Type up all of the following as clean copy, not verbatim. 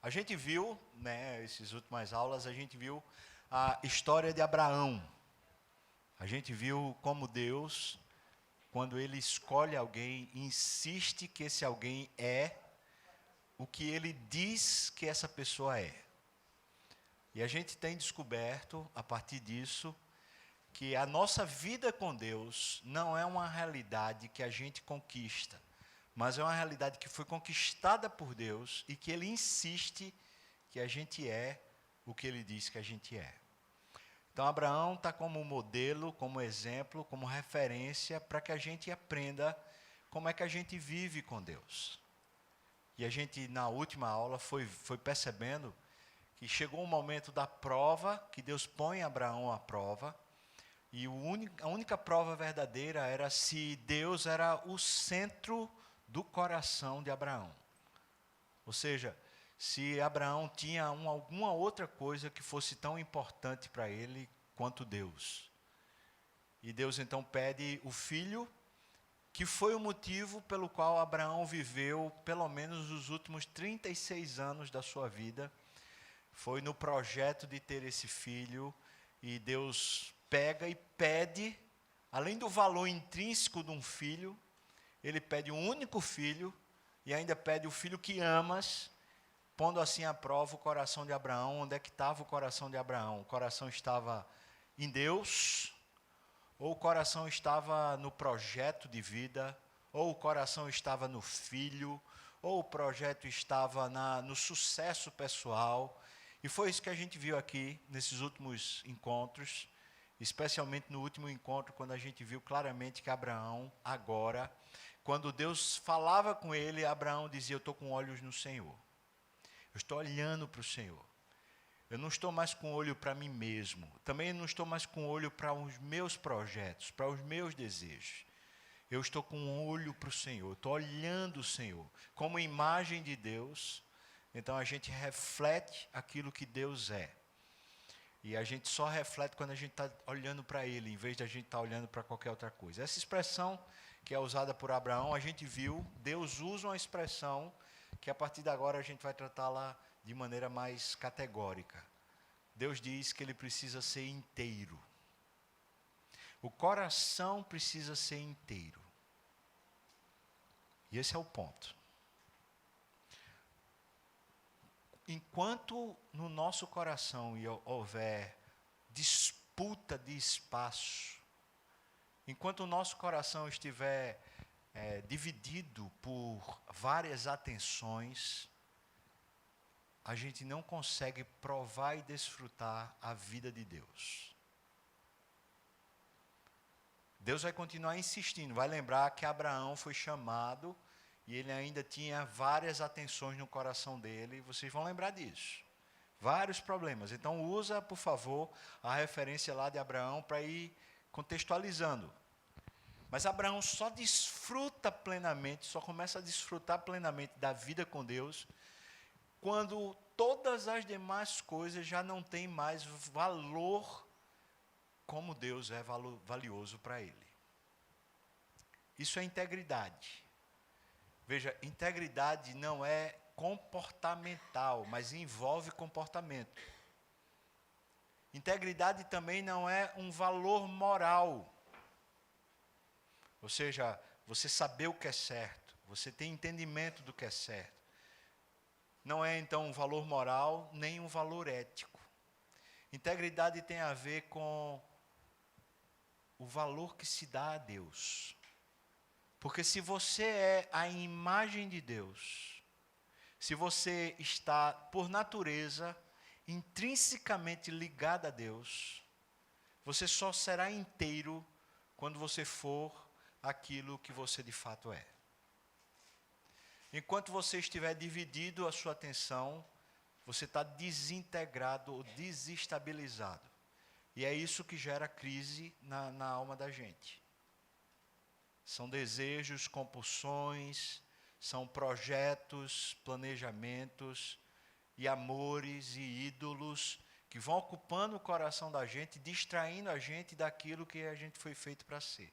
A gente viu, né, essas últimas aulas, a gente viu a história de Abraão. A gente viu como Deus, quando Ele escolhe alguém, insiste que esse alguém é o que Ele diz que essa pessoa é. E a gente tem descoberto, a partir disso, que a nossa vida com Deus não é uma realidade que a gente conquista, mas é uma realidade que foi conquistada por Deus e que Ele insiste que a gente é o que Ele diz que a gente é. Então, Abraão está como modelo, como exemplo, como referência para que a gente aprenda como é que a gente vive com Deus. E a gente, na última aula, foi percebendo que chegou um momento da prova, que Deus põe Abraão à prova, e a única prova verdadeira era se Deus era o centro do coração de Abraão. Ou seja, se Abraão tinha alguma outra coisa que fosse tão importante para ele quanto Deus. E Deus então pede o filho, que foi o motivo pelo qual Abraão viveu pelo menos os últimos 36 anos da sua vida. Foi no projeto de ter esse filho, e Deus pega e pede, além do valor intrínseco de um filho, Ele pede um único filho, e ainda pede o filho que amas, pondo assim à prova o coração de Abraão. Onde é que estava o coração de Abraão? O coração estava em Deus, ou o coração estava no projeto de vida, ou o coração estava no filho, ou o projeto estava no sucesso pessoal. E foi isso que a gente viu aqui nesses últimos encontros, especialmente no último encontro, quando a gente viu claramente que Abraão, agora, quando Deus falava com ele, Abraão dizia: eu estou com olhos no Senhor. Eu estou olhando para o Senhor. Eu não estou mais com olho para mim mesmo. Também não estou mais com olho para os meus projetos, para os meus desejos. Eu estou com um olho para o Senhor. Estou olhando o Senhor. Como imagem de Deus, então a gente reflete aquilo que Deus é. E a gente só reflete quando a gente está olhando para Ele, em vez de a gente estar olhando para qualquer outra coisa. Essa expressão que é usada por Abraão, a gente viu, Deus usa uma expressão que a partir de agora a gente vai tratá-la de maneira mais categórica. Deus diz que Ele precisa ser inteiro. O coração precisa ser inteiro. E esse é o ponto. Enquanto no nosso coração houver disputa de espaço, enquanto o nosso coração estiver dividido por várias atenções, a gente não consegue provar e desfrutar a vida de Deus. Deus vai continuar insistindo, vai lembrar que Abraão foi chamado e ele ainda tinha várias atenções no coração dele, e vocês vão lembrar disso. Vários problemas. Então usa, por favor, a referência lá de Abraão para ir contextualizando. Mas Abraão só desfruta plenamente, só começa a desfrutar plenamente da vida com Deus, quando todas as demais coisas já não têm mais valor como Deus é valioso para ele. Isso é integridade. Veja, integridade não é comportamental, mas envolve comportamento. Integridade também não é um valor moral. Ou seja, você saber o que é certo, você ter entendimento do que é certo. Não é então um valor moral, nem um valor ético. Integridade tem a ver com o valor que se dá a Deus. Porque se você é a imagem de Deus, se você está, por natureza, intrinsecamente ligado a Deus, você só será inteiro quando você for aquilo que você de fato é. Enquanto você estiver dividido a sua atenção, você está desintegrado ou desestabilizado. E é isso que gera crise na alma da gente. São desejos, compulsões, são projetos, planejamentos e amores e ídolos que vão ocupando o coração da gente, distraindo a gente daquilo que a gente foi feito para ser.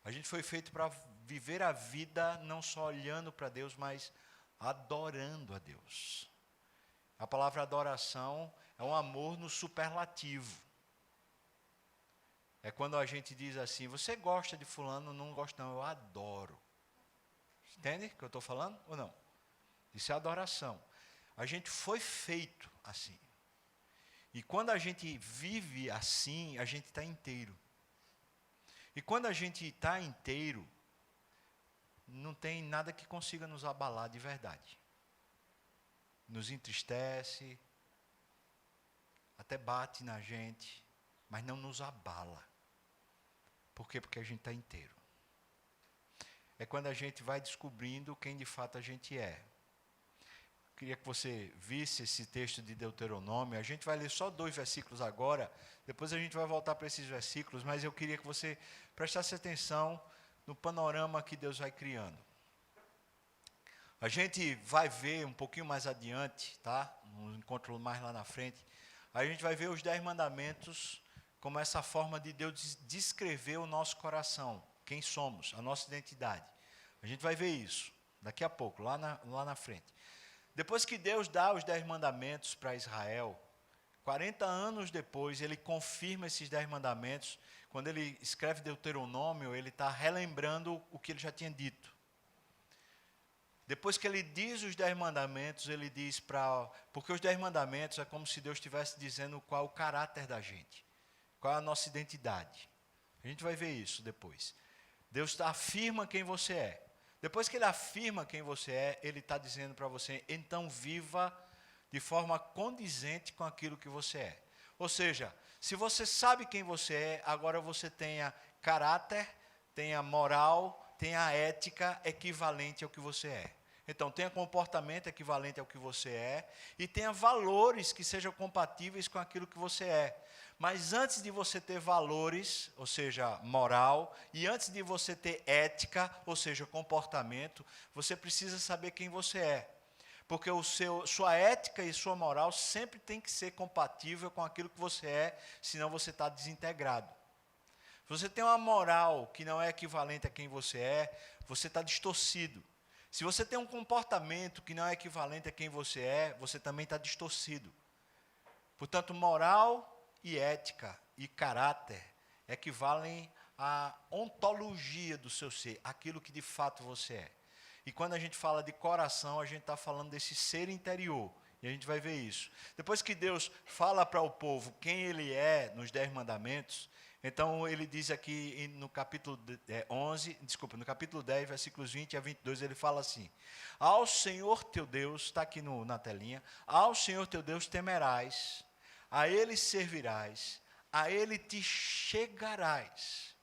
A gente foi feito para viver a vida não só olhando para Deus, mas adorando a Deus. A palavra adoração é um amor no superlativo. É quando a gente diz assim, você gosta de fulano? Não gosto não, eu adoro. Entende o que eu estou falando ou não? Isso é adoração. A gente foi feito assim. E quando a gente vive assim, a gente está inteiro. E quando a gente está inteiro, não tem nada que consiga nos abalar de verdade. Nos entristece, até bate na gente, mas não nos abala. Por quê? Porque a gente está inteiro. É quando a gente vai descobrindo quem de fato a gente é. Queria que você visse esse texto de Deuteronômio. A gente vai ler só 2 versículos agora, depois a gente vai voltar para esses versículos, mas eu queria que você prestasse atenção no panorama que Deus vai criando. A gente vai ver um pouquinho mais adiante, tá? Um encontro mais lá na frente. A gente vai ver os 10 mandamentos como essa forma de Deus descrever o nosso coração, quem somos, a nossa identidade. A gente vai ver isso daqui a pouco, lá na frente. Depois que Deus dá os 10 mandamentos para Israel, 40 anos depois, ele confirma esses 10 mandamentos. Quando ele escreve Deuteronômio, ele está relembrando o que ele já tinha dito. Depois que ele diz os 10 mandamentos, ele diz porque os 10 mandamentos é como se Deus estivesse dizendo qual é o caráter da gente, qual é a nossa identidade. A gente vai ver isso depois. Deus afirma quem você é. Depois que ele afirma quem você é, ele está dizendo para você, então viva de forma condizente com aquilo que você é. Ou seja, se você sabe quem você é, agora você tenha caráter, tenha moral, tenha ética equivalente ao que você é. Então, tenha comportamento equivalente ao que você é e tenha valores que sejam compatíveis com aquilo que você é. Mas antes de você ter valores, ou seja, moral, e antes de você ter ética, ou seja, comportamento, você precisa saber quem você é. Porque sua ética e sua moral sempre tem que ser compatível com aquilo que você é, senão você está desintegrado. Se você tem uma moral que não é equivalente a quem você é, você está distorcido. Se você tem um comportamento que não é equivalente a quem você é, você também está distorcido. Portanto, moral e ética e caráter equivalem à ontologia do seu ser, aquilo que de fato você é. E quando a gente fala de coração, a gente está falando desse ser interior. E a gente vai ver isso. Depois que Deus fala para o povo quem ele é nos 10 mandamentos, então ele diz aqui no capítulo 10, versículos 20 a 22, ele fala assim: ao Senhor teu Deus, está aqui na telinha, ao Senhor teu Deus temerás, a ele servirás, a ele te chegarás,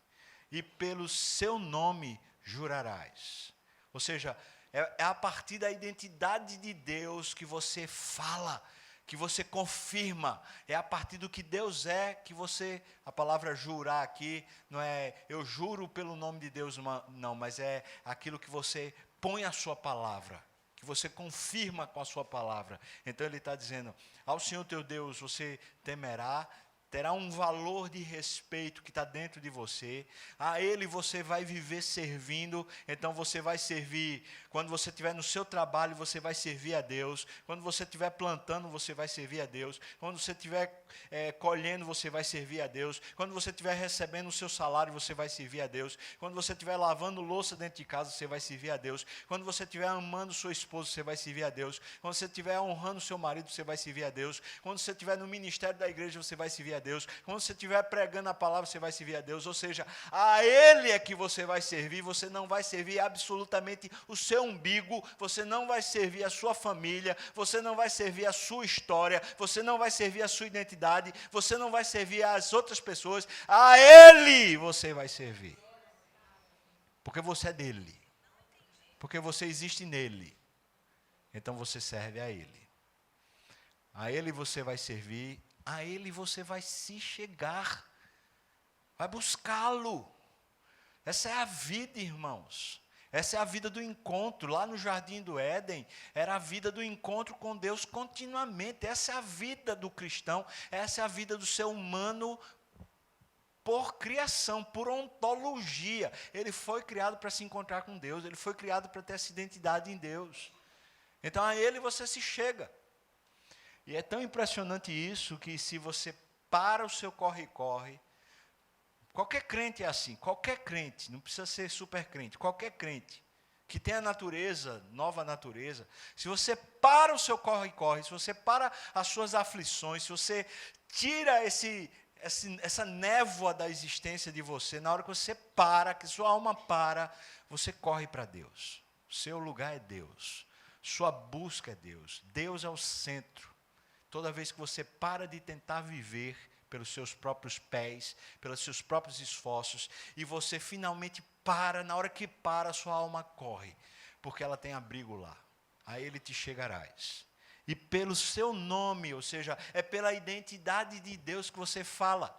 e pelo seu nome jurarás. Ou seja, é a partir da identidade de Deus que você fala, que você confirma, é a partir do que Deus é que você, a palavra jurar aqui, não é eu juro pelo nome de Deus, não, mas é aquilo que você põe a sua palavra, que você confirma com a sua palavra. Então ele está dizendo, ao Senhor teu Deus você temerá, terá um valor de respeito que está dentro de você, a Ele você vai viver servindo, então você vai servir, quando você estiver no seu trabalho, você vai servir a Deus, quando você estiver plantando, você vai servir a Deus, quando você estiver colhendo, você vai servir a Deus, quando você estiver recebendo o seu salário, você vai servir a Deus, quando você estiver lavando louça dentro de casa, você vai servir a Deus, quando você estiver amando sua esposa, você vai servir a Deus, quando você estiver honrando seu marido, você vai servir a Deus, quando você estiver no ministério da igreja, você vai servir a Deus, quando você estiver pregando a palavra, você vai servir a Deus, ou seja, a Ele é que você vai servir, você não vai servir absolutamente o seu umbigo, você não vai servir a sua família, você não vai servir a sua história, você não vai servir a sua identidade, você não vai servir as outras pessoas, a Ele você vai servir, porque você é dele, porque você existe nele, então você serve a Ele você vai servir, a Ele você vai se chegar, vai buscá-lo. Essa é a vida, irmãos. Essa é a vida do encontro. Lá no Jardim do Éden, era a vida do encontro com Deus continuamente. Essa é a vida do cristão, essa é a vida do ser humano por criação, por ontologia. Ele foi criado para se encontrar com Deus, ele foi criado para ter essa identidade em Deus. Então a Ele você se chega. E é tão impressionante isso que se você para o seu corre-corre, qualquer crente é assim, qualquer crente, não precisa ser super crente, qualquer crente que tem a natureza, nova natureza, se você para o seu corre-corre, se você para as suas aflições, se você tira essa névoa da existência de você, na hora que você para, que sua alma para, você corre para Deus. Seu lugar é Deus, sua busca é Deus, Deus é o centro. Toda vez que você para de tentar viver pelos seus próprios pés, pelos seus próprios esforços, e você finalmente para, na hora que para, sua alma corre, porque ela tem abrigo lá. A ele te chegarás. E pelo seu nome, ou seja, é pela identidade de Deus que você fala.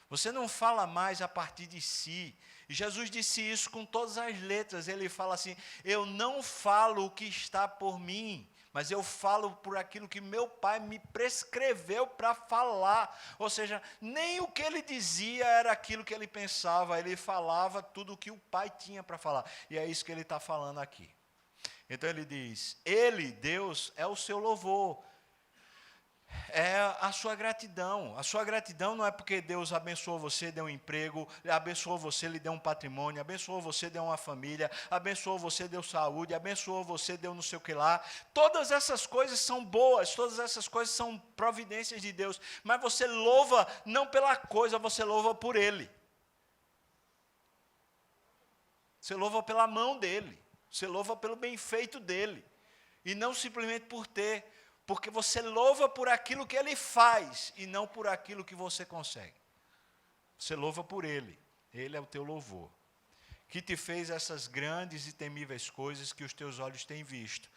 Você não fala mais a partir de si. E Jesus disse isso com todas as letras. Ele fala assim: eu não falo o que está por mim, mas eu falo por aquilo que meu Pai me prescreveu para falar. Ou seja, nem o que ele dizia era aquilo que ele pensava, ele falava tudo o que o Pai tinha para falar. E é isso que ele está falando aqui. Então ele diz, ele, Deus, é o seu louvor, é a sua gratidão. A sua gratidão não é porque Deus abençoou você, deu um emprego, abençoou você, lhe deu um patrimônio, abençoou você, deu uma família, abençoou você, deu saúde, abençoou você, deu não sei o que lá. Todas essas coisas são boas, todas essas coisas são providências de Deus, mas você louva não pela coisa, você louva por Ele. Você louva pela mão dEle, você louva pelo bem feito dEle, e não simplesmente por ter. Porque você louva por aquilo que Ele faz e não por aquilo que você consegue. Você louva por Ele. Ele é o teu louvor. Que te fez essas grandes e temíveis coisas que os teus olhos têm visto.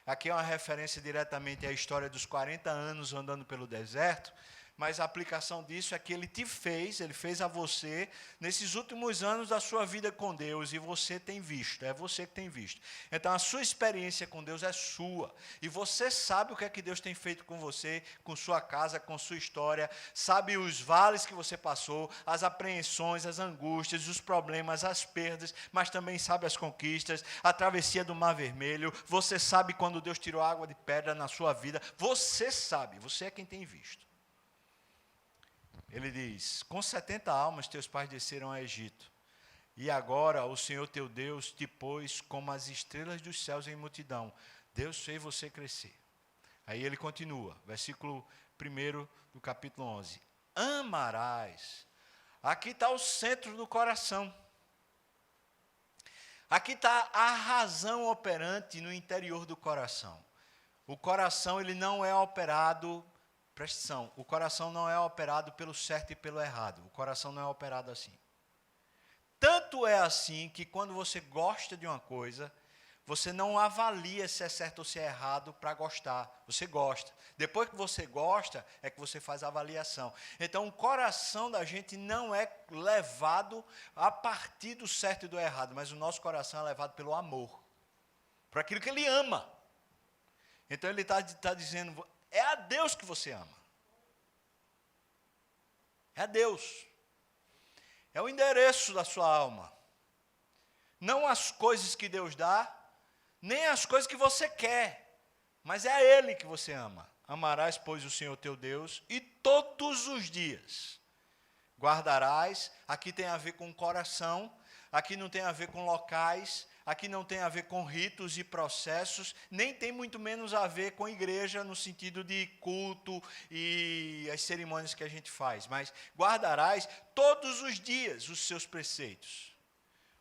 Aqui é uma referência diretamente à história dos 40 anos andando pelo deserto, mas a aplicação disso é que Ele te fez, Ele fez a você, nesses últimos anos da sua vida com Deus, e você tem visto, é você que tem visto. Então, a sua experiência com Deus é sua, e você sabe o que é que Deus tem feito com você, com sua casa, com sua história, sabe os vales que você passou, as apreensões, as angústias, os problemas, as perdas, mas também sabe as conquistas, a travessia do Mar Vermelho, você sabe quando Deus tirou água de pedra na sua vida, você sabe, você é quem tem visto. Ele diz, com 70 almas teus pais desceram a Egito, e agora o Senhor teu Deus te pôs como as estrelas dos céus em multidão. Deus fez você crescer. Aí ele continua, versículo 1 do capítulo 11. Amarás. Aqui está o centro do coração. Aqui está a razão operante no interior do coração. O coração ele não é operado... Presta atenção, o coração não é operado pelo certo e pelo errado. O coração não é operado assim. Tanto é assim que quando você gosta de uma coisa, você não avalia se é certo ou se é errado para gostar. Você gosta. Depois que você gosta, é que você faz a avaliação. Então, o coração da gente não é levado a partir do certo e do errado, mas o nosso coração é levado pelo amor, por aquilo que ele ama. Então, ele está dizendo... É a Deus que você ama. É a Deus. É o endereço da sua alma. Não as coisas que Deus dá, nem as coisas que você quer, mas é a Ele que você ama. Amarás, pois, o Senhor teu Deus, e todos os dias guardarás. Aqui tem a ver com coração, aqui não tem a ver com locais, aqui não tem a ver com ritos e processos, nem tem muito menos a ver com igreja no sentido de culto e as cerimônias que a gente faz. Mas guardarás todos os dias os seus preceitos.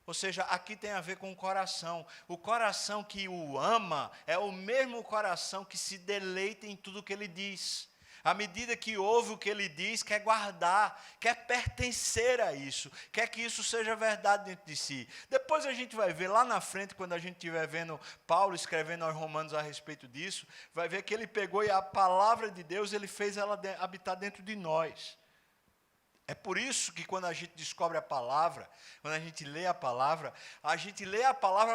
Ou seja, aqui tem a ver com o coração. O coração que o ama é o mesmo coração que se deleita em tudo que ele diz. À medida que ouve o que ele diz, quer guardar, quer pertencer a isso, quer que isso seja verdade dentro de si. Depois a gente vai ver lá na frente, quando a gente estiver vendo Paulo escrevendo aos Romanos a respeito disso, vai ver que ele pegou e a palavra de Deus, ele fez ela habitar dentro de nós. É por isso que quando a gente descobre a palavra, quando a gente lê a palavra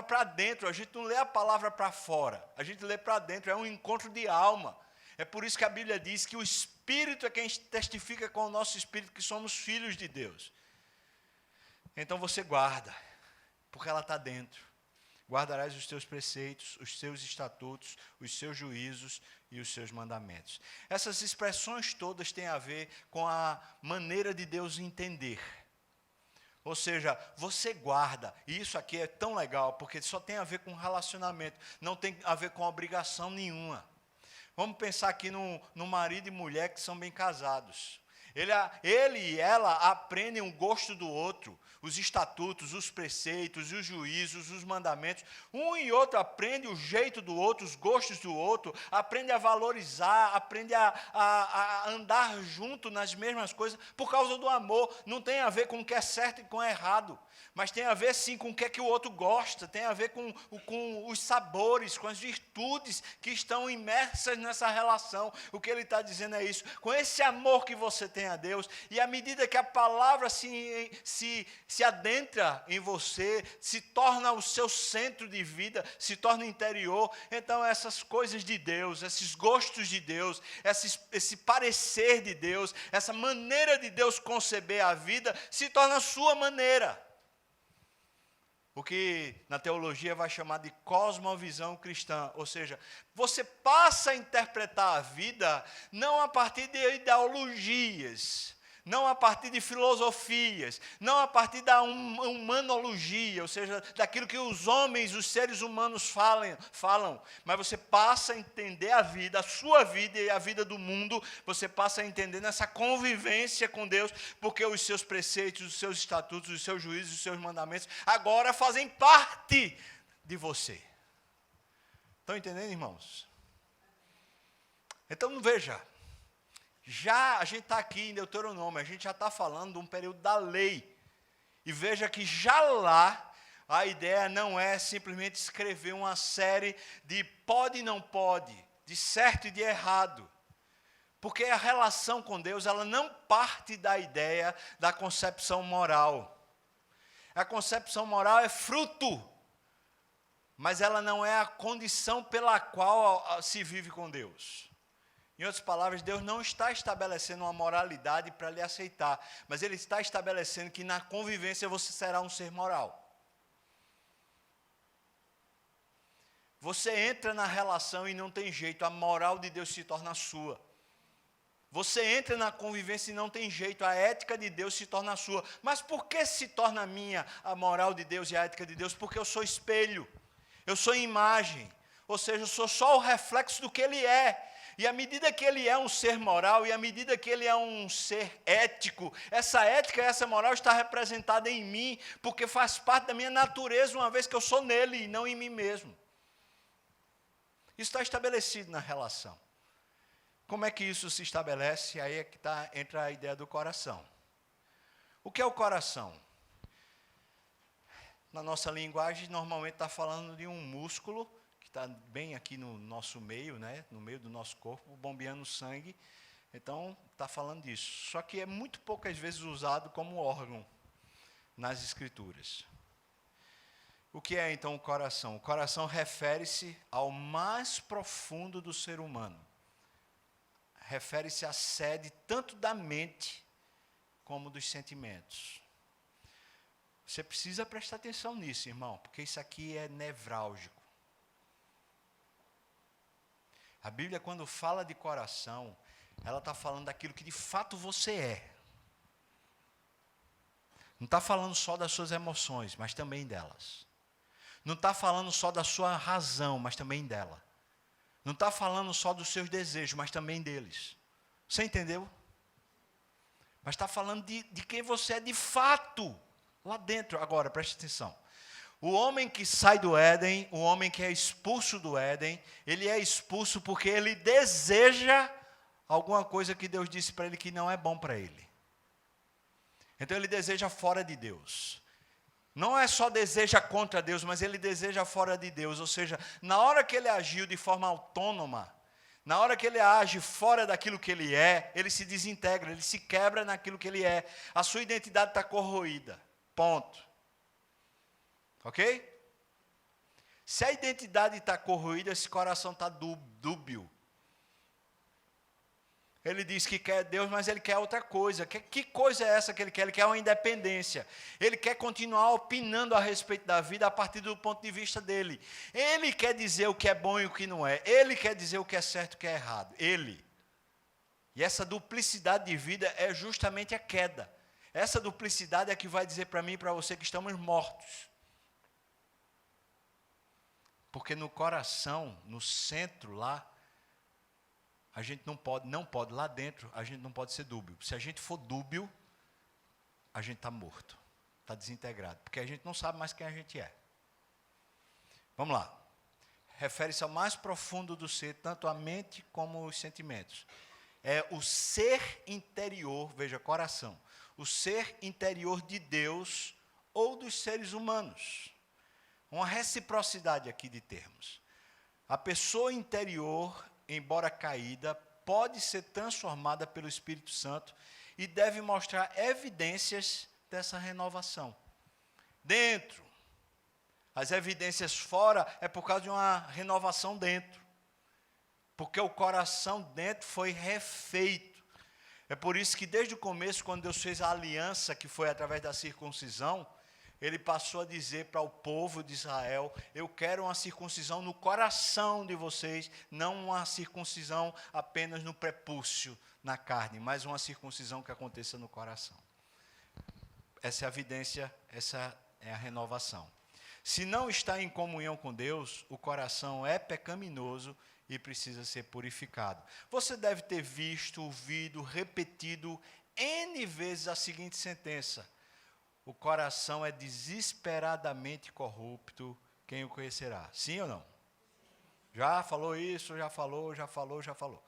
para dentro, a gente não lê a palavra para fora, a gente lê para dentro, é um encontro de alma. É por isso que a Bíblia diz que o Espírito é quem testifica com o nosso Espírito que somos filhos de Deus. Então você guarda, porque ela está dentro. Guardarás os teus preceitos, os teus estatutos, os seus juízos e os seus mandamentos. Essas expressões todas têm a ver com a maneira de Deus entender. Ou seja, você guarda, e isso aqui é tão legal, porque só tem a ver com relacionamento, não tem a ver com obrigação nenhuma. Vamos pensar aqui no marido e mulher que são bem casados. Ele e ela aprendem o gosto do outro, os estatutos, os preceitos, os juízos, os mandamentos. Um e outro aprende o jeito do outro, os gostos do outro, aprende a valorizar, aprende a andar junto nas mesmas coisas por causa do amor. Não tem a ver com o que é certo e com o errado, mas tem a ver sim com o que é que o outro gosta, tem a ver com os sabores, com as virtudes que estão imersas nessa relação. O que ele está dizendo é isso, com esse amor que você tem a Deus, e à medida que a palavra se adentra em você, se torna o seu centro de vida, se torna interior, então essas coisas de Deus, esses gostos de Deus, esse parecer de Deus, essa maneira de Deus conceber a vida, se torna a sua maneira. O que na teologia vai chamar de cosmovisão cristã, ou seja, você passa a interpretar a vida não a partir de ideologias, não a partir de filosofias, não a partir da humanologia, ou seja, daquilo que os homens, os seres humanos falam, mas você passa a entender a vida, a sua vida e a vida do mundo, você passa a entender nessa convivência com Deus, porque os seus preceitos, os seus estatutos, os seus juízos, os seus mandamentos, agora fazem parte de você. Estão entendendo, irmãos? Então, veja. Já a gente está aqui em Deuteronômio, a gente já está falando de um período da lei. E veja que já lá, a ideia não é simplesmente escrever uma série de pode e não pode, de certo e de errado. Porque a relação com Deus, ela não parte da ideia da concepção moral. A concepção moral é fruto, mas ela não é a condição pela qual se vive com Deus. Em outras palavras, Deus não está estabelecendo uma moralidade para lhe aceitar, mas Ele está estabelecendo que na convivência você será um ser moral. Você entra na relação e não tem jeito, a moral de Deus se torna sua. Você entra na convivência e não tem jeito, a ética de Deus se torna sua. Mas por que se torna minha a moral de Deus e a ética de Deus? Porque eu sou espelho, eu sou imagem, ou seja, eu sou só o reflexo do que Ele é. E à medida que ele é um ser moral, e à medida que ele é um ser ético, essa ética e essa moral está representada em mim, porque faz parte da minha natureza, uma vez que eu sou nele e não em mim mesmo. Isso está estabelecido na relação. Como é que isso se estabelece? Aí é que entra a ideia do coração. O que é o coração? Na nossa linguagem, normalmente está falando de um músculo, está bem aqui no nosso meio, né, no meio do nosso corpo, bombeando sangue. Então, está falando disso. Só que é muito poucas vezes usado como órgão nas Escrituras. O que é, então, o coração? O coração refere-se ao mais profundo do ser humano. Refere-se à sede tanto da mente como dos sentimentos. Você precisa prestar atenção nisso, irmão, porque isso aqui é nevrálgico. A Bíblia, quando fala de coração, ela está falando daquilo que de fato você é. Não está falando só das suas emoções, mas também delas. Não está falando só da sua razão, mas também dela. Não está falando só dos seus desejos, mas também deles. Você entendeu? Mas está falando de quem você é de fato, lá dentro. Agora, preste atenção. O homem que sai do Éden, o homem que é expulso do Éden, ele é expulso porque ele deseja alguma coisa que Deus disse para ele que não é bom para ele. Então ele deseja fora de Deus. Não é só deseja contra Deus, mas ele deseja fora de Deus. Ou seja, na hora que ele agiu de forma autônoma, na hora que ele age fora daquilo que ele é, ele se desintegra, ele se quebra naquilo que ele é. A sua identidade está corroída. Ponto. Ok? Se a identidade está corroída, esse coração está dúbio. ele diz que quer Deus, mas ele quer outra coisa. Que coisa é essa que ele quer? Ele quer uma independência. Ele quer continuar opinando a respeito da vida a partir do ponto de vista dele. Ele quer dizer o que é bom e o que não é. Ele quer dizer o que é certo e o que é errado. Ele. E essa duplicidade de vida é justamente a queda. Essa duplicidade é que vai dizer para mim e para você que estamos mortos. Porque no coração, no centro lá, a gente não pode, lá dentro, a gente não pode ser dúbio. Se a gente for dúbio, a gente está morto, está desintegrado, porque a gente não sabe mais quem a gente é. Vamos lá. Refere-se ao mais profundo do ser, tanto a mente como os sentimentos. É o ser interior, veja, coração, o ser interior de Deus ou dos seres humanos. Uma reciprocidade aqui de termos. A pessoa interior, embora caída, pode ser transformada pelo Espírito Santo e deve mostrar evidências dessa renovação. Dentro, as evidências fora é por causa de uma renovação dentro. Porque o coração dentro foi refeito. É por isso que desde o começo, quando Deus fez a aliança, que foi através da circuncisão, ele passou a dizer para o povo de Israel: eu quero uma circuncisão no coração de vocês, não uma circuncisão apenas no prepúcio, na carne, mas uma circuncisão que aconteça no coração. Essa é a evidência, essa é a renovação. Se não está em comunhão com Deus, o coração é pecaminoso e precisa ser purificado. Você deve ter visto, ouvido, repetido N vezes a seguinte sentença: o coração é desesperadamente corrupto, quem o conhecerá? Sim ou não? Já falou isso, já falou.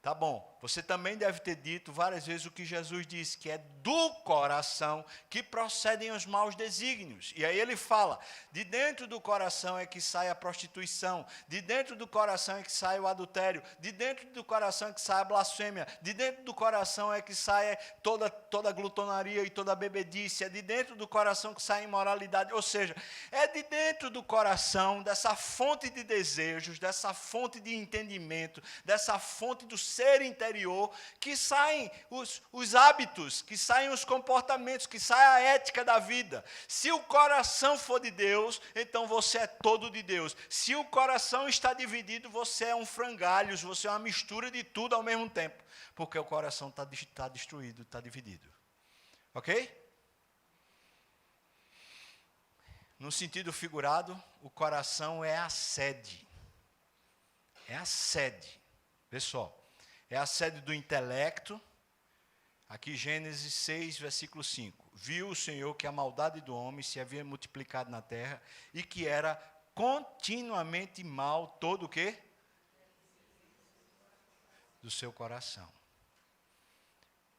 Tá bom, você também deve ter dito várias vezes o que Jesus disse, que é do coração que procedem os maus desígnios. E aí ele fala, de dentro do coração é que sai a prostituição, de dentro do coração é que sai o adultério, de dentro do coração é que sai a blasfêmia, de dentro do coração é que sai toda a glutonaria e toda a bebedice, é de dentro do coração que sai a imoralidade. Ou seja, é de dentro do coração, dessa fonte de desejos, dessa fonte de entendimento, dessa fonte do ser interior, que saem os hábitos, que saem os comportamentos, que sai a ética da vida. Se o coração for de Deus, então você é todo de Deus. Se o coração está dividido, você é um frangalhos, você é uma mistura de tudo ao mesmo tempo, porque o coração está destruído, está dividido. Ok? No sentido figurado, o coração é a sede. É a sede. Pessoal, é a sede do intelecto. Aqui Gênesis 6, versículo 5. Viu o Senhor que a maldade do homem se havia multiplicado na terra e que era continuamente mal todo o quê? Do seu coração.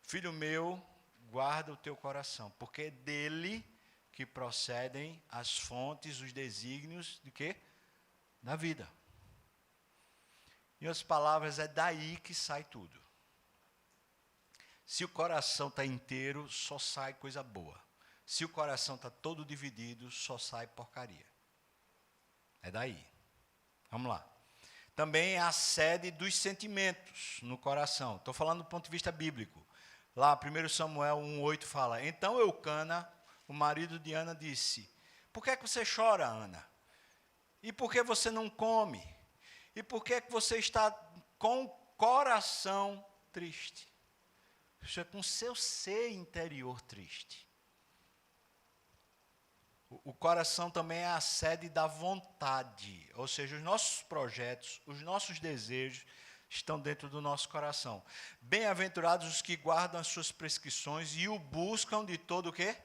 Filho meu, guarda o teu coração, porque é dele que procedem as fontes, os desígnios de quê? Da vida. Em outras palavras, é daí que sai tudo. Se o coração está inteiro, só sai coisa boa. Se o coração está todo dividido, só sai porcaria. É daí. Vamos lá. Também é a sede dos sentimentos no coração. Estou falando do ponto de vista bíblico. Lá, 1 Samuel 1,8 fala: então Eucana, o marido de Ana, disse: por que é que você chora, Ana? E por que você não come? E por que é que você está com o coração triste? Isso é com o seu ser interior triste. O coração também é a sede da vontade, ou seja, os nossos projetos, os nossos desejos estão dentro do nosso coração. Bem-aventurados os que guardam as suas prescrições e o buscam de todo o quê?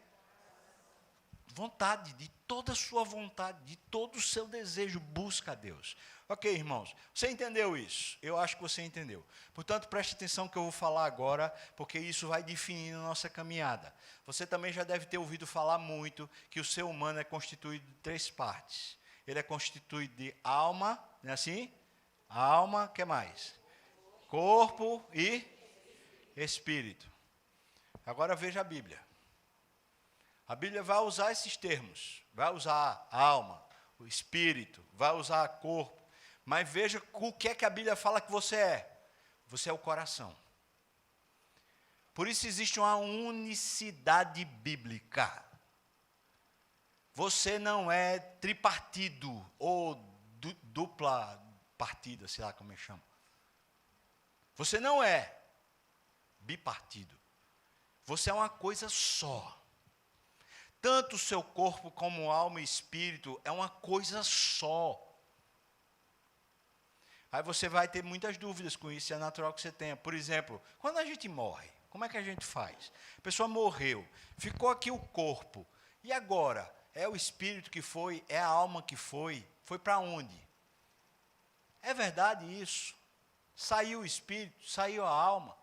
Vontade, de toda a sua vontade, de todo o seu desejo, busca a Deus. Ok, irmãos, você entendeu isso? Eu acho que você entendeu. Portanto, preste atenção que eu vou falar agora, porque isso vai definir a nossa caminhada. Você também já deve ter ouvido falar muito que o ser humano é constituído de 3 partes. Ele é constituído de alma, não é assim? Alma, o que mais? Corpo e espírito. Agora veja a Bíblia. A Bíblia vai usar esses termos, vai usar a alma, o espírito, vai usar o corpo, mas veja o que é que a Bíblia fala que você é. Você é o coração. Por isso existe uma unicidade bíblica. Você não é tripartido ou dupla partida, sei lá como é que chama. Você não é bipartido. Você é uma coisa só. Tanto o seu corpo como alma e espírito é uma coisa só. Aí você vai ter muitas dúvidas com isso, é natural que você tenha. Por exemplo, quando a gente morre, como é que a gente faz? A pessoa morreu, ficou aqui o corpo. E agora? É o espírito que foi? É a alma que foi? Foi para onde? É verdade isso? Saiu o espírito, saiu a alma.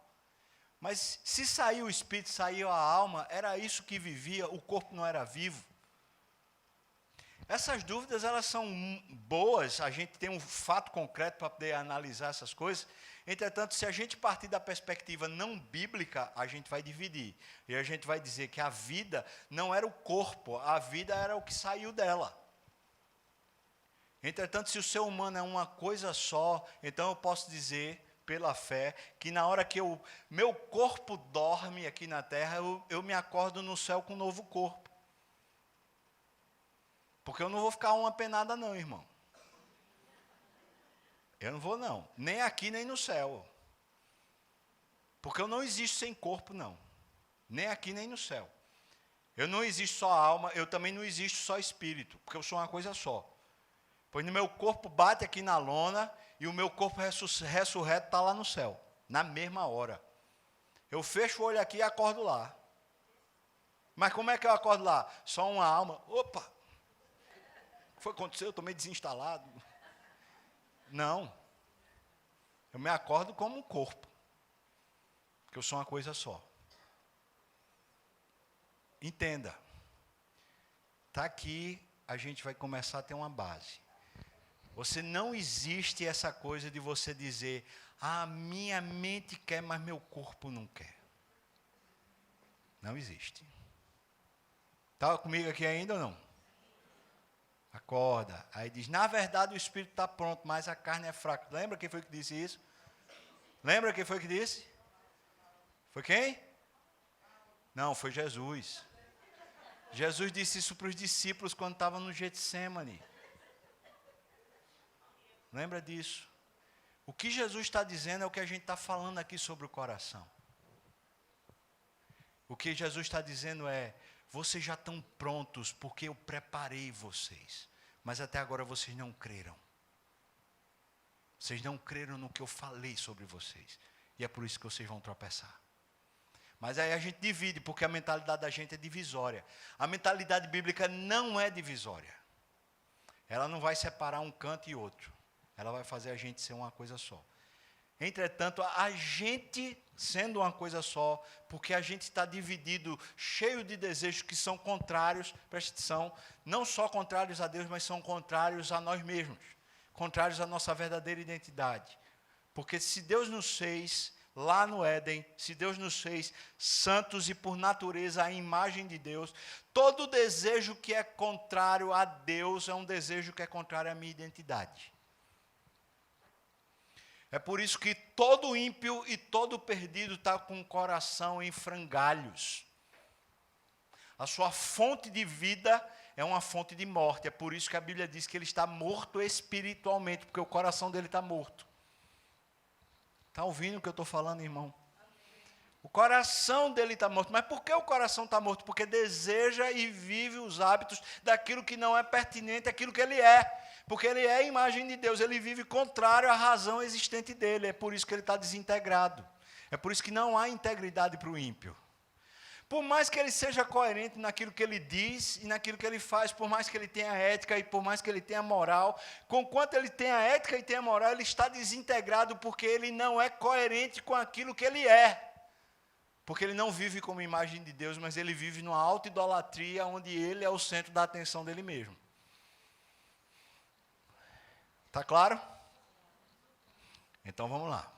Mas se saiu o espírito, saiu a alma, era isso que vivia, o corpo não era vivo. Essas dúvidas, elas são boas, a gente tem um fato concreto para poder analisar essas coisas. Entretanto, se a gente partir da perspectiva não bíblica, a gente vai dividir. E a gente vai dizer que a vida não era o corpo, a vida era o que saiu dela. Entretanto, se o ser humano é uma coisa só, então eu posso dizer, pela fé, que na hora que meu corpo dorme aqui na terra, eu me acordo no céu com um novo corpo. Porque eu não vou ficar uma penada não, irmão. Eu não vou não. Nem aqui, nem no céu. Porque eu não existo sem corpo, não. Nem aqui, nem no céu. Eu não existo só alma, eu também não existo só espírito. Porque eu sou uma coisa só. Pois no meu corpo bate aqui na lona e o meu corpo ressurreto está lá no céu. Na mesma hora. Eu fecho o olho aqui e acordo lá. Mas como é que eu acordo lá? Só uma alma. Opa! O que foi que aconteceu? Eu estou meio desinstalado. Não. Eu me acordo como um corpo. Porque eu sou uma coisa só. Entenda. Está aqui, a gente vai começar a ter uma base. Você não existe essa coisa de você dizer, minha mente quer, mas meu corpo não quer. Não existe. Está comigo aqui ainda ou não? Acorda. Aí diz, na verdade o espírito está pronto, mas a carne é fraca. Lembra quem foi que disse isso? Lembra quem foi que disse? Foi quem? Não, foi Jesus. Jesus disse isso para os discípulos quando estava no Getsemane. Lembra disso? O que Jesus está dizendo é o que a gente está falando aqui sobre o coração. O que Jesus está dizendo é, vocês já estão prontos porque eu preparei vocês. Mas até agora vocês não creram. Vocês não creram no que eu falei sobre vocês. E é por isso que vocês vão tropeçar. Mas aí a gente divide, porque a mentalidade da gente é divisória. A mentalidade bíblica não é divisória. Ela não vai separar um canto e outro. Ela vai fazer a gente ser uma coisa só. Entretanto, a gente sendo uma coisa só, porque a gente está dividido, cheio de desejos que são contrários, presta atenção, não só contrários a Deus, mas são contrários a nós mesmos, contrários à nossa verdadeira identidade. Porque se Deus nos fez lá no Éden, se Deus nos fez santos e por natureza a imagem de Deus, todo desejo que é contrário a Deus é um desejo que é contrário à minha identidade. É por isso que todo ímpio e todo perdido está com o coração em frangalhos. A sua fonte de vida é uma fonte de morte. É por isso que a Bíblia diz que ele está morto espiritualmente, porque o coração dele está morto. Está ouvindo o que eu estou falando, irmão? O coração dele está morto. Mas por que o coração está morto? Porque deseja e vive os hábitos daquilo que não é pertinente àquilo que ele é. Porque ele é a imagem de Deus, ele vive contrário à razão existente dele. É por isso que ele está desintegrado. É por isso que não há integridade para o ímpio. Por mais que ele seja coerente naquilo que ele diz e naquilo que ele faz, por mais que ele tenha ética e por mais que ele tenha moral, conquanto ele tenha ética e tenha moral, ele está desintegrado porque ele não é coerente com aquilo que ele é. Porque ele não vive como imagem de Deus, mas ele vive numa auto-idolatria onde ele é o centro da atenção dele mesmo. Está claro? Então vamos lá.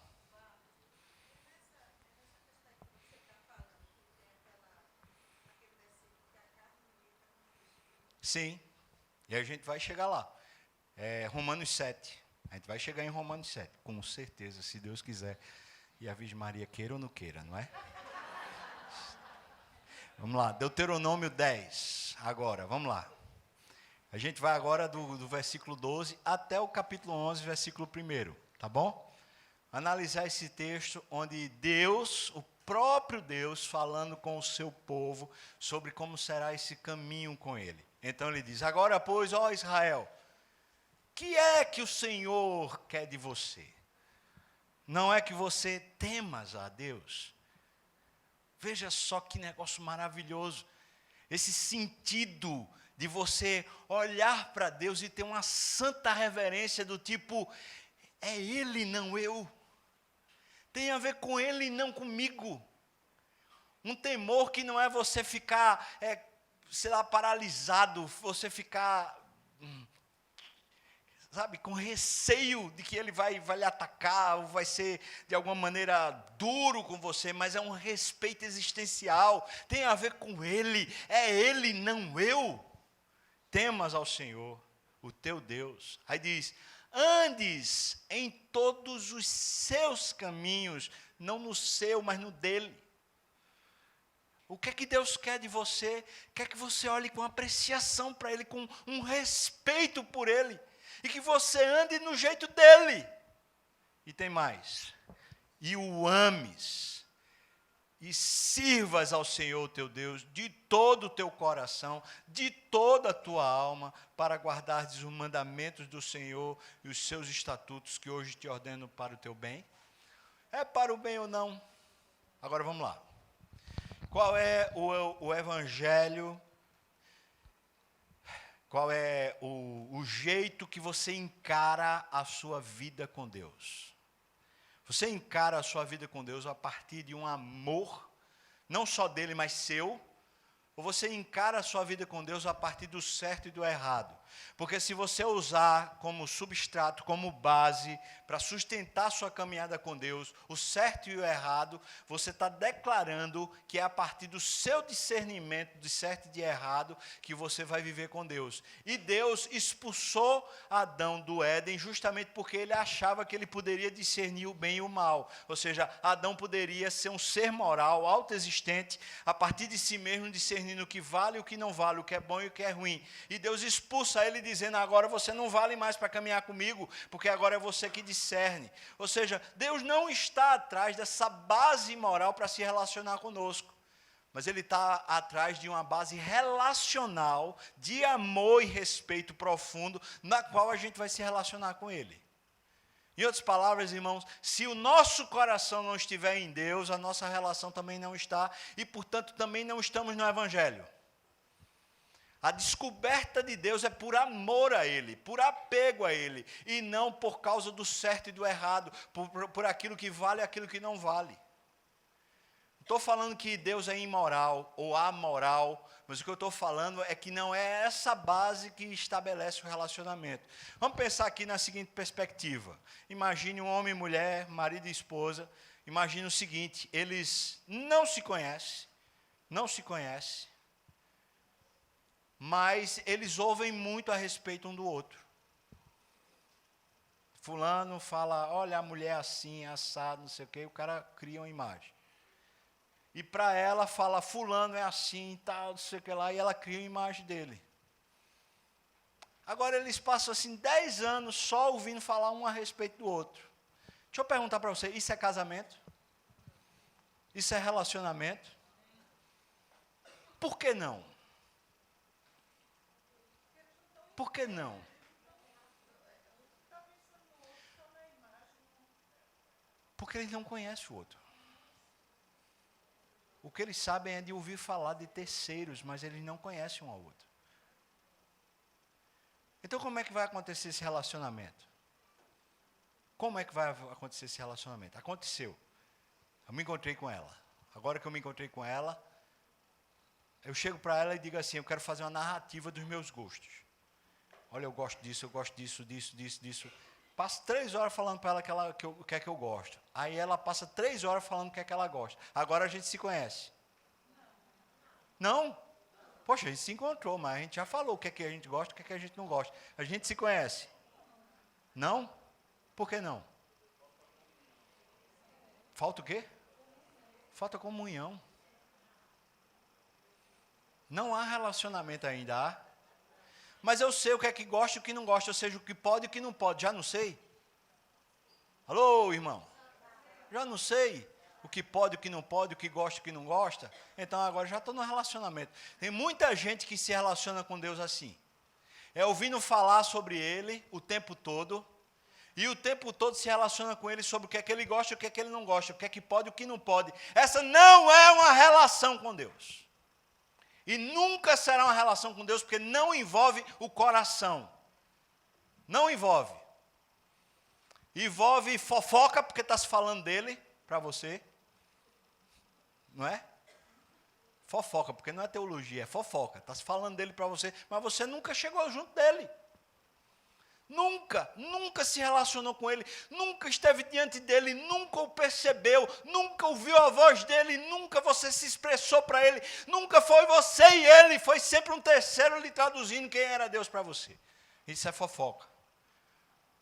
Sim, e a gente vai chegar lá. Romanos 7. A gente vai chegar em Romanos 7, com certeza, se Deus quiser. E a Virgem Maria queira ou não queira, não é? Vamos lá, Deuteronômio 10, agora, vamos lá. A gente vai agora do versículo 12 até o capítulo 11, versículo 1, tá bom? Analisar esse texto onde Deus, o próprio Deus, falando com o seu povo sobre como será esse caminho com ele. Então ele diz, agora pois, ó Israel, que é que o Senhor quer de você? Não é que você temas a Deus? Veja só que negócio maravilhoso. Esse sentido de você olhar para Deus e ter uma santa reverência do tipo, é Ele, não eu. Tem a ver com Ele e não comigo. Um temor que não é você ficar, sei lá, paralisado, você ficar, sabe, com receio de que Ele vai lhe atacar, ou vai ser de alguma maneira duro com você, mas é um respeito existencial, tem a ver com Ele, é Ele, não eu. Temas ao Senhor, o teu Deus. Aí diz, andes em todos os seus caminhos, não no seu, mas no dele. O que é que Deus quer de você? Quer que você olhe com apreciação para Ele, com um respeito por Ele, e que você ande no jeito dele. E tem mais, e o ames, e sirvas ao Senhor teu Deus de todo o teu coração, de toda a tua alma, para guardares os mandamentos do Senhor e os seus estatutos que hoje te ordeno para o teu bem. É para o bem ou não? Agora vamos lá. Qual é o evangelho? Qual é o jeito que você encara a sua vida com Deus? Você encara a sua vida com Deus a partir de um amor, não só dele, mas seu? Ou você encara a sua vida com Deus a partir do certo e do errado? Porque se você usar como substrato, como base, para sustentar a sua caminhada com Deus, o certo e o errado, você está declarando que é a partir do seu discernimento de certo e de errado que você vai viver com Deus. E Deus expulsou Adão do Éden justamente porque ele achava que ele poderia discernir o bem e o mal. Ou seja, Adão poderia ser um ser moral, autoexistente, a partir de si mesmo discernindo o que vale e o que não vale, o que é bom e o que é ruim. E Deus expulsa ele dizendo, agora você não vale mais para caminhar comigo, porque agora é você que discerne. Ou seja, Deus não está atrás dessa base moral para se relacionar conosco, mas Ele está atrás de uma base relacional, de amor e respeito profundo, na qual a gente vai se relacionar com Ele. Em outras palavras, irmãos, se o nosso coração não estiver em Deus, a nossa relação também não está, e portanto também não estamos no Evangelho. A descoberta de Deus é por amor a Ele, por apego a Ele, e não por causa do certo e do errado, por aquilo que vale e aquilo que não vale. Não estou falando que Deus é imoral ou amoral, mas o que eu estou falando é que não é essa base que estabelece o relacionamento. Vamos pensar aqui na seguinte perspectiva. Imagine um homem e mulher, marido e esposa. Imagine o seguinte, eles não se conhecem, mas eles ouvem muito a respeito um do outro. Fulano fala, olha a mulher assim, assado, não sei o quê, o cara cria uma imagem. E para ela fala, fulano é assim, tal, não sei o que lá, e ela cria uma imagem dele. Agora eles passam assim 10 anos só ouvindo falar um a respeito do outro. Deixa eu perguntar para você, isso é casamento? Isso é relacionamento? Por que não? Por que não? Porque eles não conhecem o outro. O que eles sabem é de ouvir falar de terceiros, mas eles não conhecem um ao outro. Então como é que vai acontecer esse relacionamento? Como é que vai acontecer esse relacionamento? Aconteceu. Eu me encontrei com ela. Agora que eu me encontrei com ela, eu chego para ela e digo assim, eu quero fazer uma narrativa dos meus gostos. Olha, eu gosto disso, disso. Passo 3 horas falando para ela o que é que eu gosto. Aí ela passa 3 horas falando o que é que ela gosta. Agora a gente se conhece. Não? Poxa, a gente se encontrou, mas a gente já falou o que é que a gente gosta, o que é que a gente não gosta. A gente se conhece. Não? Por que não? Falta o quê? Falta comunhão. Não há relacionamento ainda, há? Mas eu sei o que é que gosta e o que não gosta, ou seja, o que pode e o que não pode, já não sei? Alô, irmão? Já não sei o que pode, o que não pode, o que gosta e o que não gosta, então agora já estou no relacionamento. Tem muita gente que se relaciona com Deus assim, ouvindo falar sobre Ele o tempo todo, e o tempo todo se relaciona com Ele sobre o que é que Ele gosta e o que é que Ele não gosta, o que é que pode e o que não pode. Essa não é uma relação com Deus. E nunca será uma relação com Deus, porque não envolve o coração. Não envolve. Envolve fofoca, porque está se falando dele para você. Não é? Fofoca, porque não é teologia, é fofoca. Está se falando dele para você, mas você nunca chegou junto dele. Nunca se relacionou com ele, nunca esteve diante dele, nunca o percebeu, nunca ouviu a voz dele, nunca você se expressou para ele, nunca foi você e ele, foi sempre um terceiro lhe traduzindo quem era Deus para você. Isso é fofoca.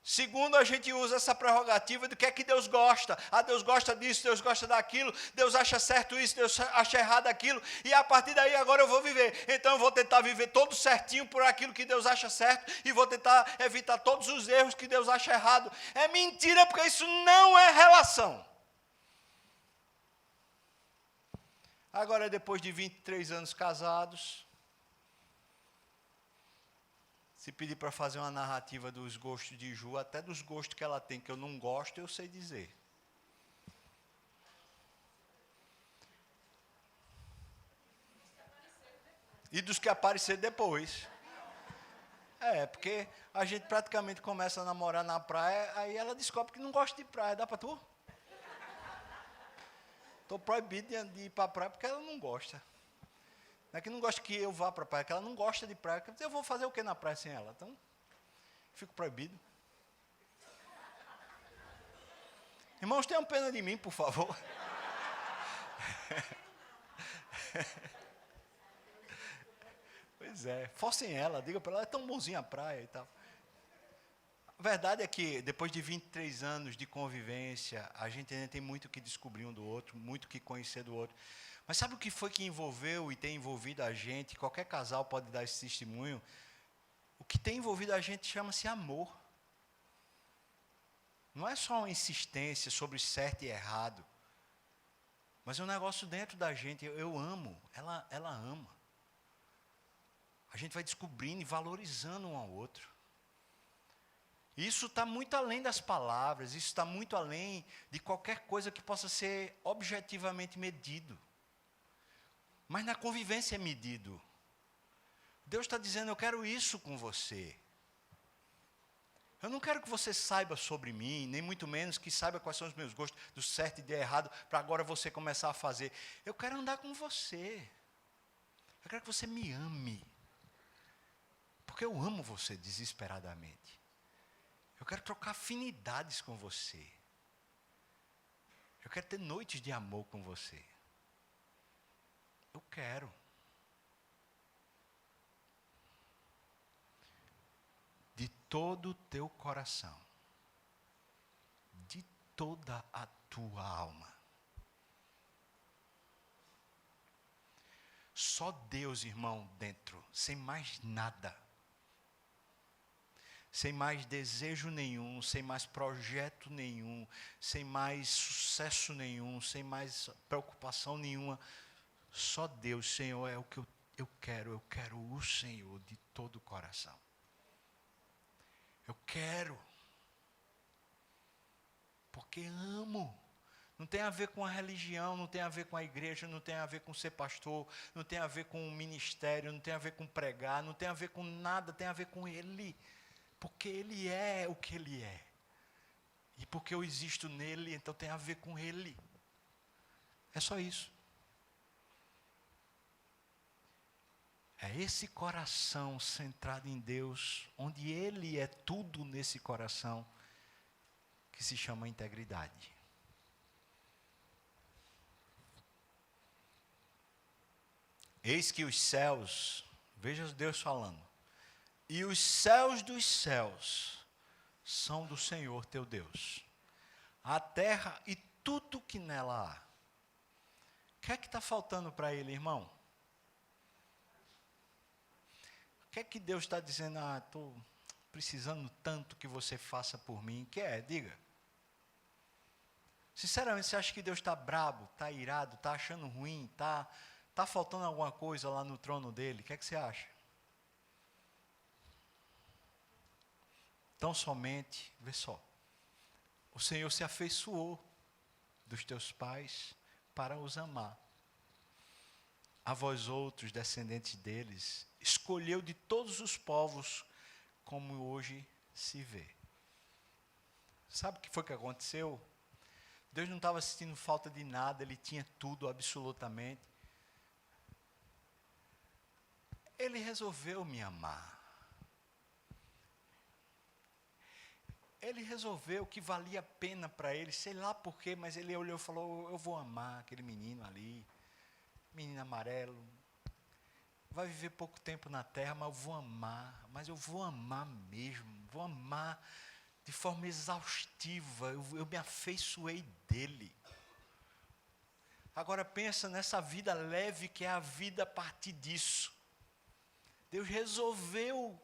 Segundo, a gente usa essa prerrogativa do que é que Deus gosta. Deus gosta disso, Deus gosta daquilo, Deus acha certo isso, Deus acha errado aquilo, e a partir daí agora eu vou viver. Então eu vou tentar viver todo certinho por aquilo que Deus acha certo, e vou tentar evitar todos os erros que Deus acha errado. É mentira, porque isso não é relação. Agora, depois de 23 anos casados, se pedir para fazer uma narrativa dos gostos de Ju, até dos gostos que ela tem, que eu não gosto, eu sei dizer. E dos que apareceram depois. Porque a gente praticamente começa a namorar na praia, aí ela descobre que não gosta de praia. Dá para tu? Estou proibido de ir para a praia porque ela não gosta. Não é que não gosta que eu vá para a praia, é que ela não gosta de praia. Eu vou fazer o que na praia sem ela? Então, fico proibido. Irmãos, tenham pena de mim, por favor. Pois é, forcem ela, diga para ela, é tão bonzinha a praia e tal. A verdade é que, depois de 23 anos de convivência, a gente ainda tem muito que descobrir um do outro, muito que conhecer do outro. Mas sabe o que foi que envolveu e tem envolvido a gente? Qualquer casal pode dar esse testemunho. O que tem envolvido a gente chama-se amor. Não é só uma insistência sobre certo e errado, mas é um negócio dentro da gente. Eu amo, ela ama. A gente vai descobrindo e valorizando um ao outro. Isso está muito além das palavras, isso está muito além de qualquer coisa que possa ser objetivamente medido. Mas na convivência é medido. Deus está dizendo, eu quero isso com você. Eu não quero que você saiba sobre mim, nem muito menos que saiba quais são os meus gostos, do certo e do errado, para agora você começar a fazer. Eu quero andar com você. Eu quero que você me ame. Porque eu amo você desesperadamente. Eu quero trocar afinidades com você. Eu quero ter noites de amor com você. Eu quero. De todo o teu coração. De toda a tua alma. Só Deus, irmão, dentro, sem mais nada. Sem mais desejo nenhum, sem mais projeto nenhum, sem mais sucesso nenhum, sem mais preocupação nenhuma. Só Deus, Senhor, é o que eu quero o Senhor de todo o coração. Eu quero, porque amo. Não tem a ver com a religião, não tem a ver com a igreja, não tem a ver com ser pastor, não tem a ver com o ministério, não tem a ver com pregar, não tem a ver com nada, tem a ver com Ele. Porque Ele é o que Ele é. E porque eu existo nele, então tem a ver com Ele. É só isso. É esse coração centrado em Deus, onde Ele é tudo nesse coração, que se chama integridade. Eis que os céus, veja Deus falando, e os céus dos céus são do Senhor teu Deus. A terra e tudo que nela há. O que é que está faltando para Ele, irmão? O que é que Deus está dizendo? Estou precisando tanto que você faça por mim. Que é? Diga. Sinceramente, você acha que Deus está brabo, está irado, está achando ruim, está faltando alguma coisa lá no trono dele? O que é que você acha? Tão somente, vê só, o Senhor se afeiçoou dos teus pais para os amar. A vós outros, descendentes deles, escolheu de todos os povos, como hoje se vê. Sabe o que foi que aconteceu? Deus não estava sentindo falta de nada, Ele tinha tudo absolutamente. Ele resolveu me amar. Ele resolveu que valia a pena para ele, sei lá porquê, mas ele olhou e falou, eu vou amar aquele menino ali, menino amarelo, vai viver pouco tempo na terra, mas eu vou amar mesmo, vou amar de forma exaustiva, eu me afeiçoei dele. Agora pensa nessa vida leve que é a vida a partir disso. Deus resolveu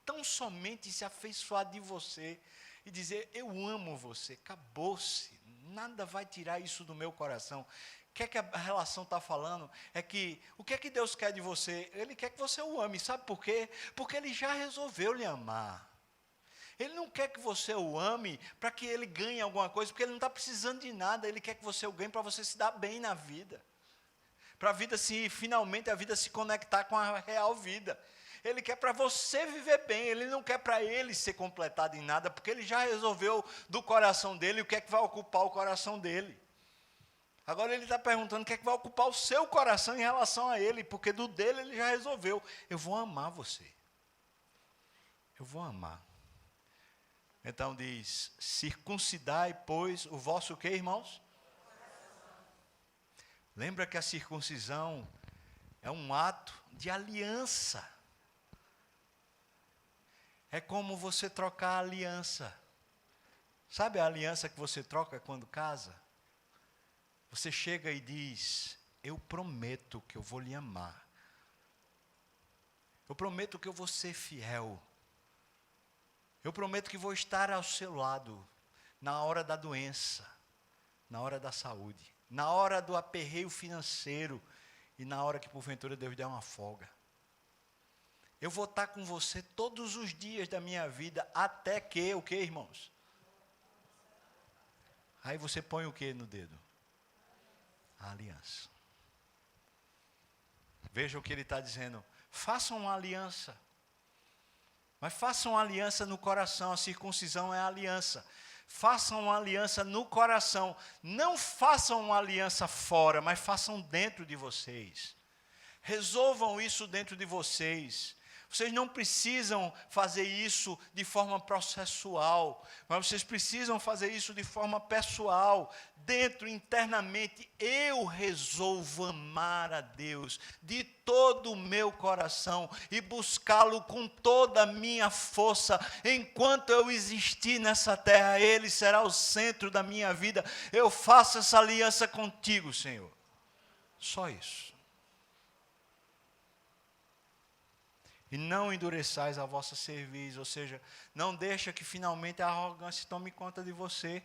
tão somente se afeiçoar de você e dizer, eu amo você, acabou-se, nada vai tirar isso do meu coração. O que é que a relação está falando? É que, o que é que Deus quer de você? Ele quer que você o ame, sabe por quê? Porque Ele já resolveu lhe amar. Ele não quer que você o ame para que ele ganhe alguma coisa, porque ele não está precisando de nada, ele quer que você o ganhe para você se dar bem na vida. Para a vida finalmente a vida se conectar com a real vida. Ele quer para você viver bem, ele não quer para ele ser completado em nada, porque ele já resolveu do coração dele o que é que vai ocupar o coração dele. Agora ele está perguntando o que é que vai ocupar o seu coração em relação a ele, porque do dele ele já resolveu. Eu vou amar você. Eu vou amar. Então diz, circuncidai, pois, o vosso quê, irmãos? Lembra que a circuncisão é um ato de aliança. É como você trocar a aliança. Sabe a aliança que você troca quando casa? Você chega e diz, eu prometo que eu vou lhe amar. Eu prometo que eu vou ser fiel. Eu prometo que vou estar ao seu lado na hora da doença, na hora da saúde, na hora do aperreio financeiro e na hora que porventura Deus der uma folga. Eu vou estar com você todos os dias da minha vida, até que, o que, irmãos? Aí você põe o que no dedo? A aliança. Veja o que ele está dizendo. Façam uma aliança. Mas façam uma aliança no coração, a circuncisão é a aliança. Façam uma aliança no coração. Não façam uma aliança fora, mas façam dentro de vocês. Resolvam isso dentro de vocês. Vocês não precisam fazer isso de forma processual, mas vocês precisam fazer isso de forma pessoal, dentro, internamente. Eu resolvo amar a Deus de todo o meu coração e buscá-lo com toda a minha força. Enquanto eu existir nessa terra, Ele será o centro da minha vida. Eu faço essa aliança contigo, Senhor. Só isso. E não endureçais a vossa cerviz, ou seja, não deixa que finalmente a arrogância tome conta de você.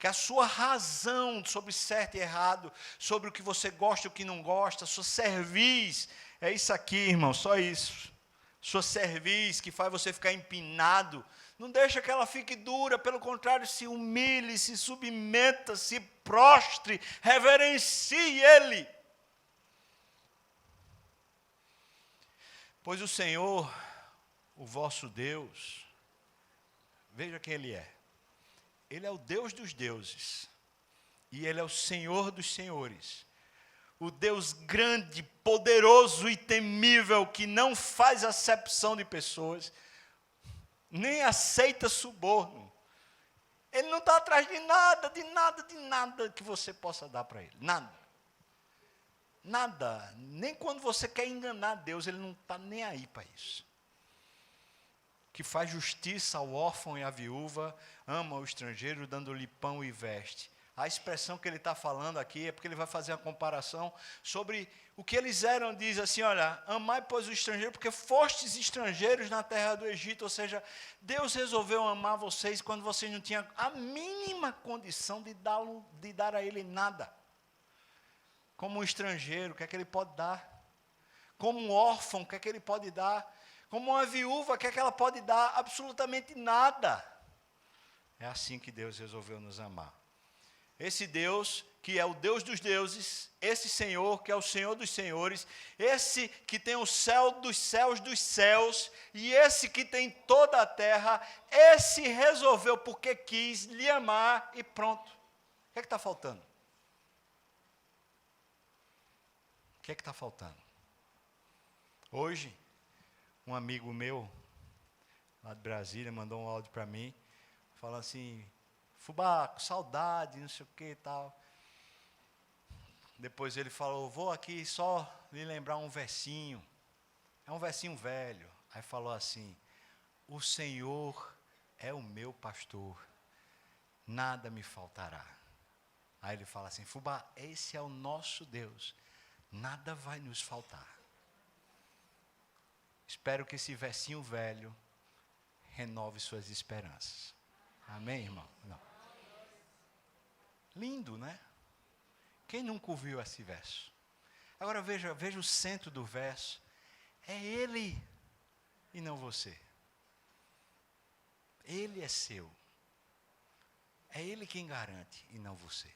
Que a sua razão sobre certo e errado, sobre o que você gosta e o que não gosta, sua cerviz, é isso aqui, irmão, só isso. Sua cerviz que faz você ficar empinado, não deixa que ela fique dura, pelo contrário, se humilhe, se submeta, se prostre, reverencie Ele. Pois o Senhor, o vosso Deus, veja quem Ele é. Ele é o Deus dos deuses. E Ele é o Senhor dos senhores. O Deus grande, poderoso e temível, que não faz acepção de pessoas, nem aceita suborno. Ele não está atrás de nada que você possa dar para Ele. Nada. Nada, nem quando você quer enganar Deus, Ele não está nem aí para isso. Que faz justiça ao órfão e à viúva, ama o estrangeiro, dando-lhe pão e veste. A expressão que ele está falando aqui é porque ele vai fazer uma comparação sobre o que eles eram. Diz assim, olha, amai, pois, o estrangeiro, porque fostes estrangeiros na terra do Egito. Ou seja, Deus resolveu amar vocês quando vocês não tinham a mínima condição de dar a Ele nada. Como um estrangeiro, o que é que Ele pode dar? Como um órfão, o que é que Ele pode dar? Como uma viúva, o que é que ela pode dar? Absolutamente nada. É assim que Deus resolveu nos amar. Esse Deus, que é o Deus dos deuses, esse Senhor, que é o Senhor dos senhores, esse que tem o céu dos céus, e esse que tem toda a terra, esse resolveu porque quis lhe amar e pronto. O que é que está faltando? O que é que está faltando? Hoje, um amigo meu, lá de Brasília, mandou um áudio para mim, falando assim, Fubá, com saudade, não sei o que e tal. Depois ele falou, vou aqui só lhe lembrar um versinho. É um versinho velho. Aí falou assim, o Senhor é o meu pastor, nada me faltará. Aí ele fala assim, Fubá, esse é o nosso Deus, nada vai nos faltar. Espero que esse versinho velho renove suas esperanças. Amém, irmão? Não. Lindo, né? Quem nunca ouviu esse verso? Agora veja o centro do verso. É Ele e não você. Ele é seu. É Ele quem garante e não você.